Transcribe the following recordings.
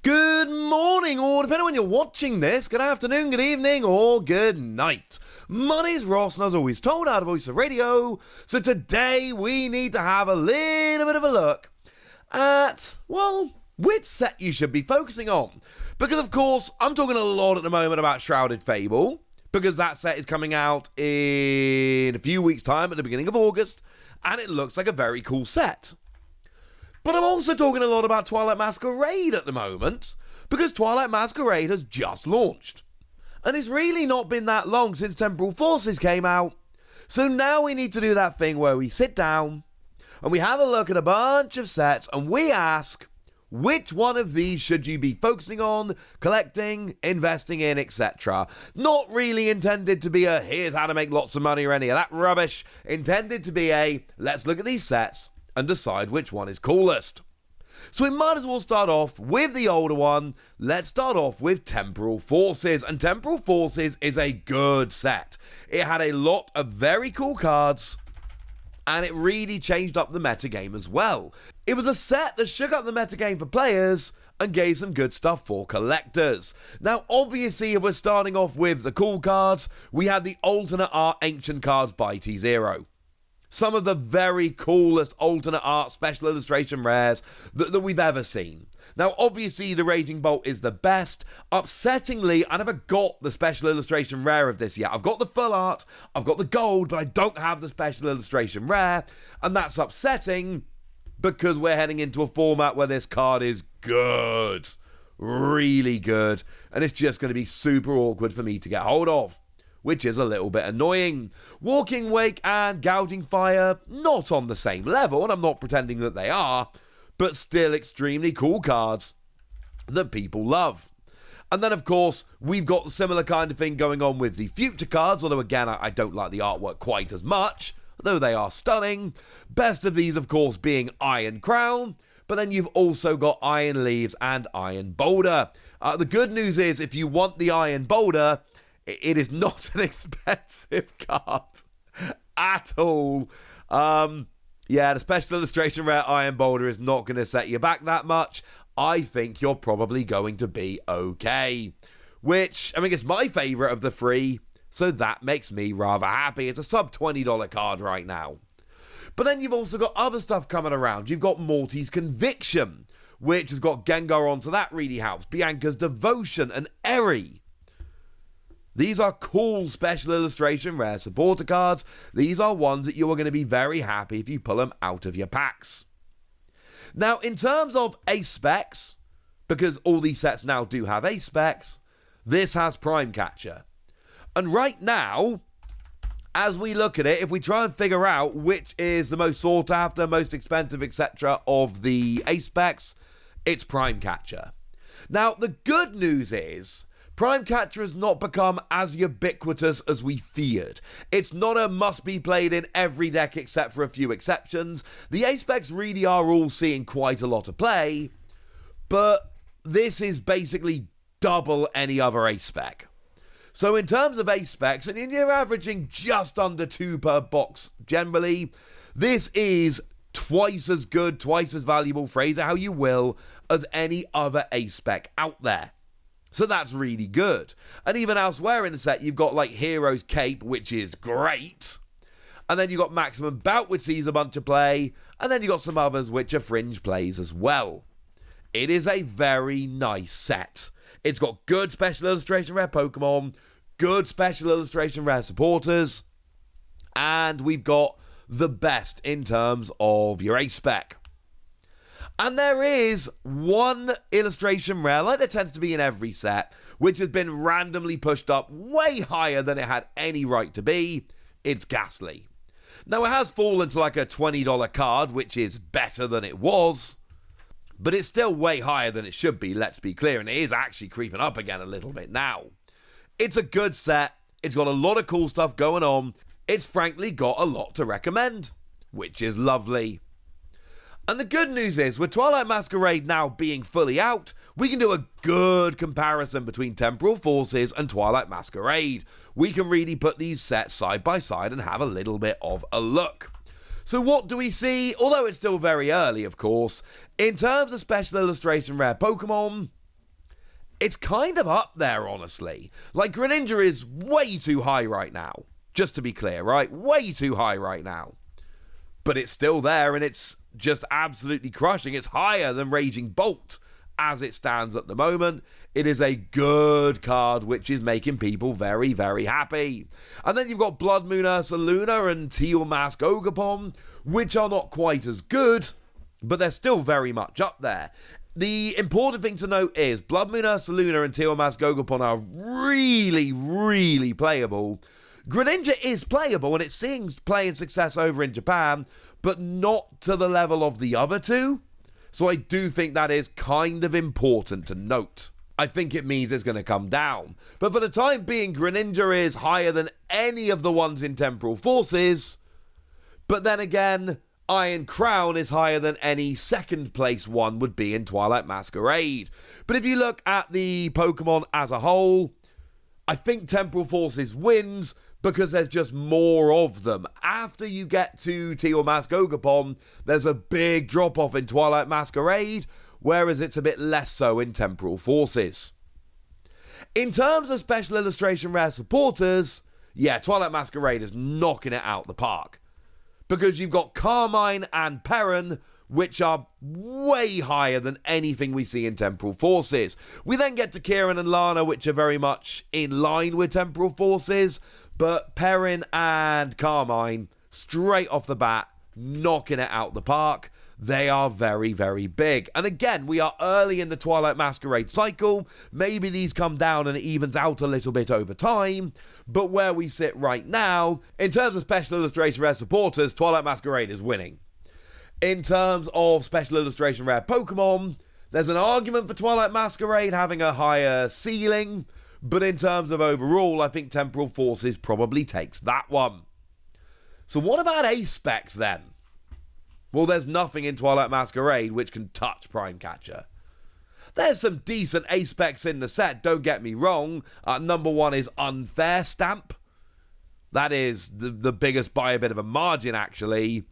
Good morning, or depending on when you're watching this, good afternoon, good evening, or good night. My name's Ross, and as always told out of Voice of Radio, so today we need to have a little bit of a look at, well, which set you should be focusing on. Because, of course, I'm talking a lot at the moment about Shrouded Fable, because that set is coming out in a few weeks' time at the beginning of August, and it looks like a very cool set. But I'm also talking a lot about Twilight Masquerade at the moment, because Twilight Masquerade has just launched. And it's really not been that long since Temporal Forces came out, so now we need to do that thing where we sit down, and we have a look at a bunch of sets, and we ask, which one of these should you be focusing on, collecting, investing in, etc. Not really intended to be a, here's how to make lots of money or any of that rubbish, intended to be a, let's look at these sets, and decide which one is coolest. So we might as well start off with the older one. Let's start off with Temporal Forces, and Temporal Forces is a good set. It had a lot of very cool cards, and it really changed up the metagame as well. It was a set that shook up the metagame for players and gave some good stuff for collectors. Now, obviously, if we're starting off with the cool cards, we had the alternate art ancient cards by T0. Some of the very coolest alternate art special illustration rares that we've ever seen. Now, obviously, the Raging Bolt is the best. Upsettingly, I never got the special illustration rare of this yet. I've got the full art, I've got the gold, but I don't have the special illustration rare. And that's upsetting because we're heading into a format where this card is good. Really good. And it's just going to be super awkward for me to get hold of, which is a little bit annoying. Walking Wake and Gouging Fire, not on the same level, and I'm not pretending that they are, but still extremely cool cards that people love. And then, of course, we've got the similar kind of thing going on with the future cards, although, again, I don't like the artwork quite as much, though they are stunning. Best of these, of course, being Iron Crown, but then you've also got Iron Leaves and Iron Boulder. The good news is, if you want the Iron Boulder, it is not an expensive card at all. Yeah, the special illustration rare Iron Boulder is not going to set you back that much. I think you're probably going to be okay. Which, I mean, it's my favourite of the three, so that makes me rather happy. It's a sub $20 card right now. But then you've also got other stuff coming around. You've got Morty's Conviction, which has got Gengar onto that really helps. Bianca's Devotion and Eri. These are cool special illustration rare supporter cards. These are ones that you are going to be very happy if you pull them out of your packs. Now, in terms of ace specs, because all these sets now do have ace specs, this has Prime Catcher. And right now, as we look at it, if we try and figure out which is the most sought after, most expensive, etc. of the ace specs, it's Prime Catcher. Now, the good news is, Prime Catcher has not become as ubiquitous as we feared. It's not a must-be played in every deck except for a few exceptions. The ace specs really are all seeing quite a lot of play, but this is basically double any other ace spec. So in terms of ace specs, and you're averaging just under 2 per box generally, this is twice as good, twice as valuable, phrase it how you will, as any other ace spec out there. So that's really good. And even elsewhere in the set, you've got like Hero's Cape, which is great. And then you've got Maximum Bout, which sees a bunch of play. And then you've got some others which are fringe plays as well. It is a very nice set. It's got good special illustration rare Pokemon, good special illustration rare supporters, and we've got the best in terms of your ace spec. And there is one illustration rare, like there tends to be in every set, which has been randomly pushed up way higher than it had any right to be. It's Ghastly. Now, it has fallen to like a $20 card, which is better than it was, but it's still way higher than it should be, let's be clear, and it is actually creeping up again a little bit now. It's a good set. It's got a lot of cool stuff going on. It's frankly got a lot to recommend, which is lovely. And the good news is, with Twilight Masquerade now being fully out, we can do a good comparison between Temporal Forces and Twilight Masquerade. We can really put these sets side by side and have a little bit of a look. So what do we see? Although it's still very early, of course, in terms of special illustration rare Pokemon, It's kind of up there, honestly. Like, Greninja is way too high right now. Just to be clear, right? Way too high right now. But it's still there, and it's just absolutely crushing. It's higher than Raging Bolt as it stands at the moment. It is a good card, which is making people very, very happy. And then you've got Blood Moon Ursaluna and Teal Mask Ogerpon, which are not quite as good, but they're still very much up there. The important thing to note is Blood Moon Ursaluna and Teal Mask Ogerpon are really, really playable. Greninja is playable, and it's seeing playing success over in Japan, but not to the level of the other two. So I do think that is kind of important to note. I think it means it's going to come down. But for the time being, Greninja is higher than any of the ones in Temporal Forces. But then again, Iron Crown is higher than any second place one would be in Twilight Masquerade. But if you look at the Pokemon as a whole, I think Temporal Forces wins because there's just more of them. After you get to Teal Mask Ogerpon, there's a big drop-off in Twilight Masquerade, whereas it's a bit less so in Temporal Forces. In terms of Special Illustration Rare supporters, yeah, Twilight Masquerade is knocking it out the park. Because you've got Carmine and Perrin, which are way higher than anything we see in Temporal Forces. We then get to Kieran and Lana, which are very much in line with Temporal Forces, but Perrin and Carmine, straight off the bat, knocking it out the park. They are very, very big. And again, we are early in the Twilight Masquerade cycle. Maybe these come down and it evens out a little bit over time. But where we sit right now, in terms of Special Illustration Rare supporters, Twilight Masquerade is winning. In terms of Special Illustration Rare Pokemon, there's an argument for Twilight Masquerade having a higher ceiling. But in terms of overall, I think Temporal Forces probably takes that one. So what about A-Specs then? Well, there's nothing in Twilight Masquerade which can touch Prime Catcher. There's some decent A-Specs in the set, don't get me wrong. Number one is Unfair Stamp. That is the biggest by a bit of a margin, actually.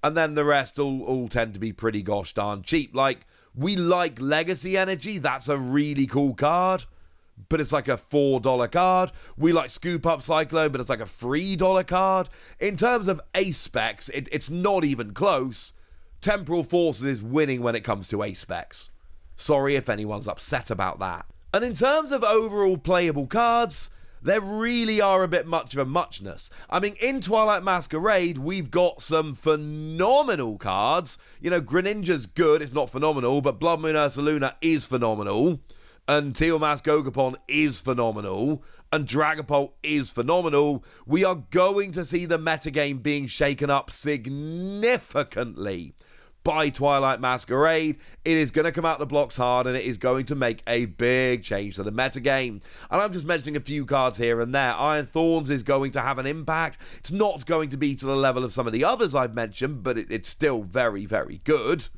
And then the rest all tend to be pretty gosh darn cheap. Like, we like Legacy Energy. That's a really cool card, but it's like a $4 card. We like Scoop Up Cyclone, but it's like a $3 card. In terms of A-Specs, it's not even close. Temporal Forces is winning when it comes to A-Specs. Sorry if anyone's upset about that. And in terms of overall playable cards, there really are a bit much of a muchness. I mean, in Twilight Masquerade, we've got some phenomenal cards. You know, Greninja's good, it's not phenomenal, but Blood Moon Ursaluna is phenomenal. And Teal Mask Ogerpon is phenomenal, and Dragapult is phenomenal. We are going to see the metagame being shaken up significantly by Twilight Masquerade. It is going to come out the blocks hard, and it is going to make a big change to the metagame. And I'm just mentioning a few cards here and there. Iron Thorns is going to have an impact. It's not going to be to the level of some of the others I've mentioned, but it's still very, very good.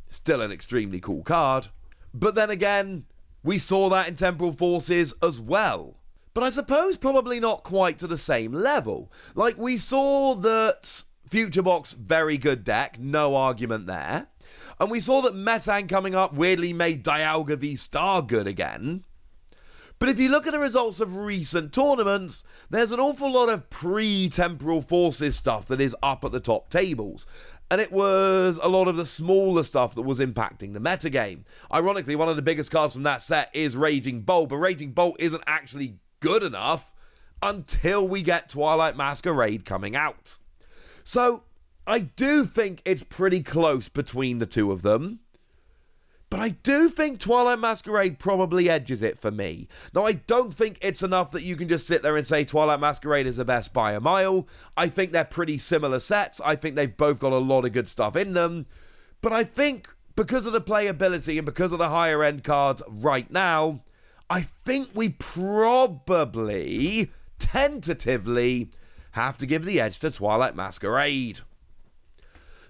Still an extremely cool card. But then again, we saw that in Temporal Forces as well. But I suppose probably not quite to the same level. Like, we saw that Future Box, very good deck, no argument there. And we saw that Metang coming up weirdly made Dialga v Star good again. But if you look at the results of recent tournaments, there's an awful lot of pre-Temporal Forces stuff that is up at the top tables. And it was a lot of the smaller stuff that was impacting the metagame. Ironically, one of the biggest cards from that set is Raging Bolt, but Raging Bolt isn't actually good enough until we get Twilight Masquerade coming out. So, I do think it's pretty close between the two of them. But I do think Twilight Masquerade probably edges it for me. Now, I don't think it's enough that you can just sit there and say Twilight Masquerade is the best by a mile. I think they're pretty similar sets. I think they've both got a lot of good stuff in them. But I think because of the playability and because of the higher end cards right now, I think we probably, tentatively, have to give the edge to Twilight Masquerade.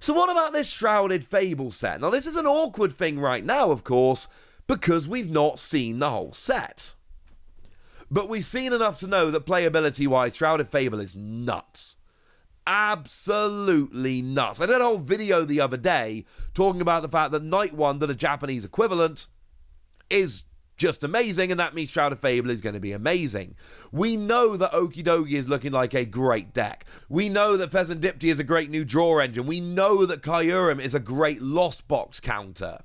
So what about this Shrouded Fable set? Now, this is an awkward thing right now, of course, because we've not seen the whole set. But we've seen enough to know that playability-wise, Shrouded Fable is nuts. Absolutely nuts. I did a whole video the other day talking about the fact that Night One, the Japanese equivalent, is just amazing, and that means Shrouded Fable is going to be amazing. We know that Okidogi is looking like a great deck. We know that Pheasantipti is a great new draw engine. We know that Kyurem is a great Lost Box counter.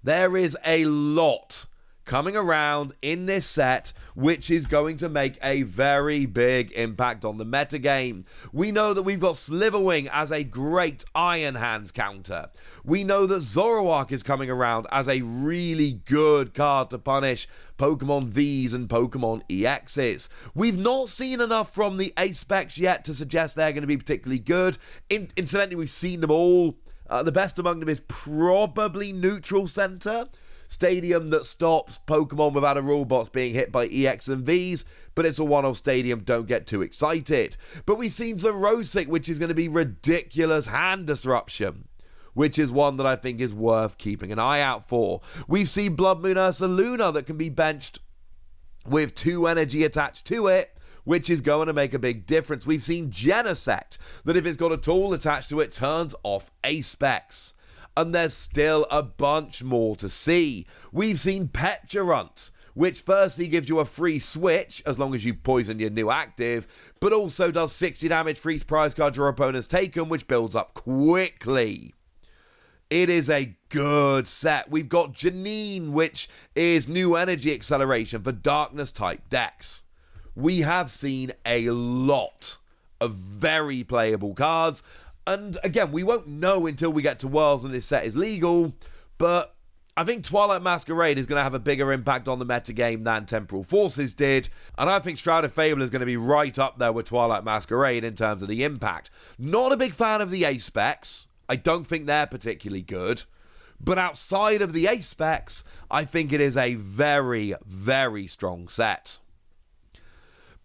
There is a lot coming around in this set, which is going to make a very big impact on the metagame. We know that we've got Sliverwing as a great Iron Hands counter. We know that Zoroark is coming around as a really good card to punish Pokemon Vs and Pokemon EXs. We've not seen enough from the Ace specs yet to suggest they're going to be particularly good. Incidentally, we've seen them all. The best among them is probably Neutral Center, stadium that stops Pokemon without a rule box being hit by EX and Vs, but it's a one-off stadium, don't get too excited. But we've seen Zerosic, which is going to be ridiculous hand disruption, which is one that I think is worth keeping an eye out for. We've seen Blood Moon Ursaluna that can be benched with 2 energy attached to it, which is going to make a big difference. We've seen Genesect, that if it's got a tool attached to it, turns off Ace specs. And there's still a bunch more to see. We've seen Petulant, which firstly gives you a free switch as long as you poison your new active, but also does 60 damage for each prize card your opponent's taken, which builds up quickly. It is a good set. We've got Janine, which is new energy acceleration for darkness type decks. We have seen a lot of very playable cards. And again, we won't know until we get to Worlds and this set is legal, but I think Twilight Masquerade is going to have a bigger impact on the metagame than Temporal Forces did, and I think Shrouded Fable is going to be right up there with Twilight Masquerade in terms of the impact. Not a big fan of the Ace specs. I don't think they're particularly good, but outside of the Ace specs, I think it is a very, very strong set.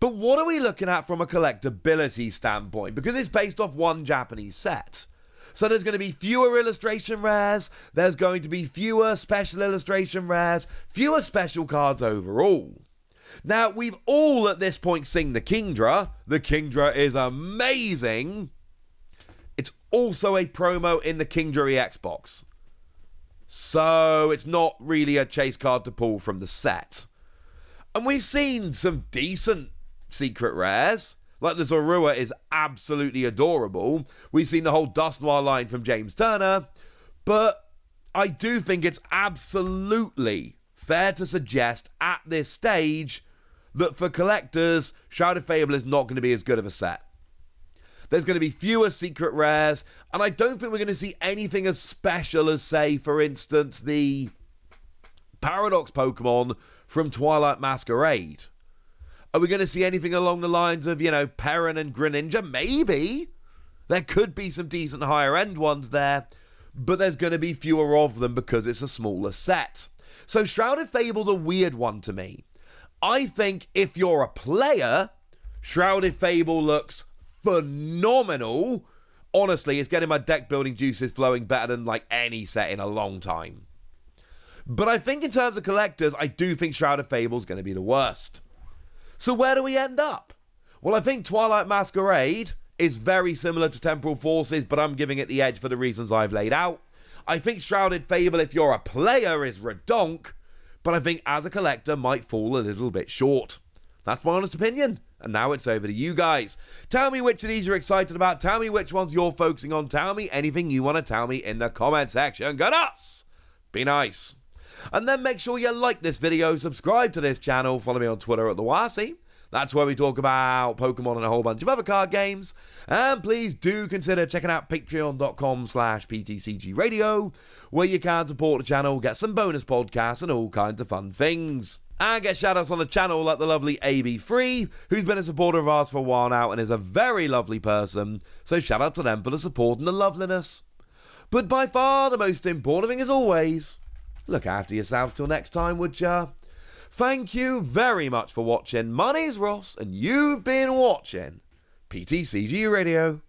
But what are we looking at from a collectability standpoint? Because it's based off one Japanese set. So there's going to be fewer illustration rares, there's going to be fewer special illustration rares, fewer special cards overall. Now, we've all at this point seen the Kingdra. The Kingdra is amazing. It's also a promo in the Kingdra EX box. So it's not really a chase card to pull from the set. And we've seen some decent secret rares, like the Zorua is absolutely adorable. We've seen the whole Dust Noir line from James Turner, but I do think it's absolutely fair to suggest at this stage that for collectors, Shrouded Fable is not going to be as good of a set. There's going to be fewer secret rares, and I don't think we're going to see anything as special as, say, for instance, the Paradox Pokemon from Twilight Masquerade. Are we going to see anything along the lines of, Perrin and Greninja? Maybe. There could be some decent higher end ones there, but there's going to be fewer of them because it's a smaller set. So Shrouded Fable's a weird one to me. I think if you're a player, Shrouded Fable looks phenomenal. Honestly, it's getting my deck building juices flowing better than any set in a long time. But I think in terms of collectors, I do think Shrouded Fable's going to be the worst. So where do we end up? Well, I think Twilight Masquerade is very similar to Temporal Forces, but I'm giving it the edge for the reasons I've laid out. I think Shrouded Fable, if you're a player, is redonk, but I think as a collector might fall a little bit short. That's my honest opinion, and now it's over to you guys. Tell me which of these you're excited about, tell me which ones you're focusing on, tell me anything you want to tell me in the comment section. Go nuts! Be nice. And then make sure you like this video, subscribe to this channel, follow me on Twitter at TheWasi. That's where we talk about Pokemon and a whole bunch of other card games. And please do consider checking out patreon.com/PTCG Radio, where you can support the channel, get some bonus podcasts and all kinds of fun things. And get shoutouts on the channel like the lovely AB3, who's been a supporter of ours for a while now and is a very lovely person. So shout out to them for the support and the loveliness. But by far the most important thing as always, look after yourselves till next time, would ya? Thank you very much for watching. My name's Ross, and you've been watching PTCG Radio.